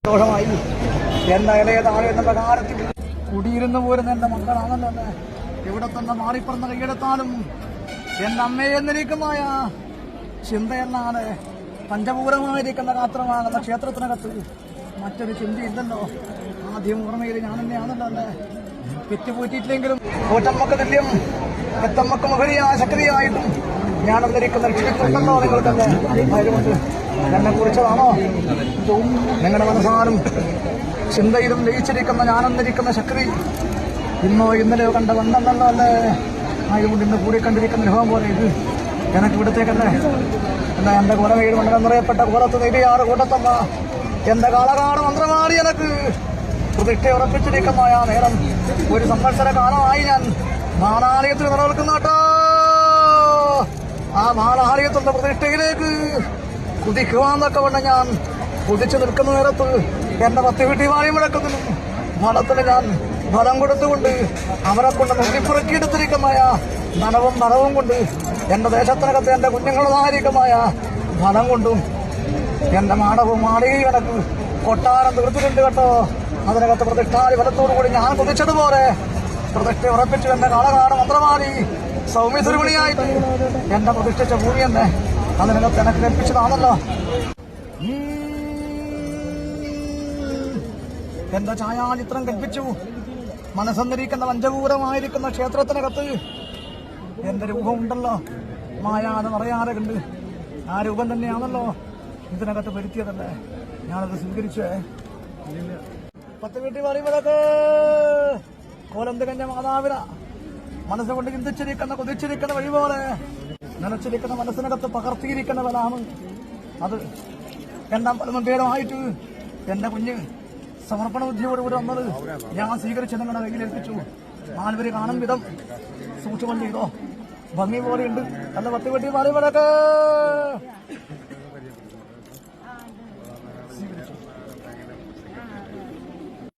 ദോഷമായി എന്ന ഇളയതാണ് എന്ന പ്രകാരത്തിൽ കുടിയിരുന്നു പോരുന്ന എന്റെ മക്കളാണല്ലോ അല്ലേ. ഇവിടെ തന്നെ മാറിപ്പറന്ന കൈയെടുത്താലും എന്റെ അമ്മയെ എന്നിരിക്കുന്നതായ ചിന്തയെന്നാണ് പഞ്ചപൂരമായിരിക്കുന്ന ഗാത്രമാകുന്ന ക്ഷേത്രത്തിനകത്ത് മറ്റൊരു ചിന്തയില്ലല്ലോ. ആദ്യം ഓർമ്മയിൽ ഞാൻ തന്നെയാണല്ലോ അല്ലേ. പെറ്റുപൂറ്റിയിട്ടില്ലെങ്കിലും പോറ്റമ്മക്ക് തുല്യം പെത്തമ്മക്ക് മുഖരിയായ ശക്തിയായിട്ടും ഞാൻ എന്നിരിക്കുന്ന രക്ഷിക്കുന്നുണ്ടല്ലോ നിങ്ങൾക്കല്ലേ. അതുകൊണ്ട് എന്നെ കുറിച്ചതാണോ നിങ്ങളുടെ മനസ്സാരും ചിന്തയിലും ലയിച്ചിരിക്കുന്ന ഞാനെന്നിരിക്കുന്ന ശക്തി ഇന്നോ ഇന്നലെയോ കണ്ട വന്നല്ലോ അല്ലേ. അതുകൊണ്ട് ഇന്ന് കൂടിക്കണ്ടിരിക്കുന്ന അനുഭവം പോലെ ഇത് എനിക്ക് ഇവിടത്തേക്കല്ലേ. എന്നാ എന്റെ കുലവീട് മണ്ഡലം നിറയപ്പെട്ട കുളത്ത് നെയ്യാറ് കൂട്ടത്തമ്മ എന്റെ കാളകാട് മന്ത്രമാടി എനിക്ക് പ്രതിഷ്ഠ ഉറപ്പിച്ചിരിക്കുന്ന ആ നേരം ഒരു സംവത്സര കാലമായി ഞാൻ മാലാലയത്തിൽ നിലനിൽക്കുന്ന കേട്ടോ. ആ മാലാലയത്തിന്റെ പ്രതിഷ്ഠയിലേക്ക് കുതിക്കുവാന്നൊക്കെ വേണ്ട ഞാൻ കുതിച്ചു നിൽക്കുന്ന നേരത്ത് എന്റെ 10 വീട്ടി വാഴയും മുടക്കുന്നതിനും ഫലത്തിന് ഞാൻ ഫലം കൊടുത്തുകൊണ്ട് അവരെ കൊണ്ട് നോക്കിപ്പുറക്കിയെടുത്തിരിക്കുന്നതായ ധനവും കൊണ്ട് എന്റെ ദേശത്തിനകത്ത് എന്റെ കുഞ്ഞുങ്ങളുമായിരിക്കുന്നതായ ഫലം കൊണ്ടും എന്റെ മാടവും മാളികയും കണക്ക് കൊട്ടാരം തീർത്തിട്ടുണ്ട് കേട്ടോ. അതിനകത്ത് പ്രതിഷ്ഠാതി ഫലത്തോടുകൂടി ഞാൻ കുതിച്ചതുപോലെ പ്രതിഷ്ഠ ഉറപ്പിച്ചു എന്റെ കാളകാട് മന്ത്രമാരി സൗമ്യസുരുമണിയായിട്ട് എന്റെ പ്രതിഷ്ഠിച്ച ഭൂമി തന്നെ അതിനകത്ത് എനിക്ക് കൽപ്പിച്ചതാണല്ലോ. എന്റെ ഛായാചിത്രം കൽപ്പിച്ചു മനസ്സെന്നിരിക്കുന്ന പഞ്ചപൂരമായിരിക്കുന്ന ക്ഷേത്രത്തിനകത്ത് എന്റെ രൂപമുണ്ടല്ലോ. മായാതെ മറയാതെ കണ്ട് ആ രൂപം തന്നെയാണല്ലോ ഇതിനകത്ത് വരുത്തിയതല്ലേ. ഞാനത് സ്വീകരിച്ചേ. 10 വീട്ടി പറയുമ്പോഴൊക്കെ കോലം തികഞ്ഞ മാതാവിന മനസ്സുകൊണ്ട് ചിന്തിച്ചിരിക്കുന്ന കൊതിച്ചിരിക്കുന്ന വഴി പോലെ നനച്ചിരിക്കുന്ന മനസ്സിനകത്ത് പകർത്തിയിരിക്കുന്ന ഫലമാണ് അത്. രണ്ടാം പലതും പേരുമായിട്ട് എന്റെ കുഞ്ഞ് സമർപ്പണ ബുദ്ധിയോടുകൂടി വന്നത് ഞാൻ സ്വീകരിച്ച് നിങ്ങളുടെ കയ്യിലേൽപ്പിച്ചു. 4 പേര് കാണും വിധം സൂക്ഷ്മം ചെയ്തോ. ഭംഗി പോലെയുണ്ട്. നല്ല 10 വീട്ടി പറയുമ്പോഴൊക്കെ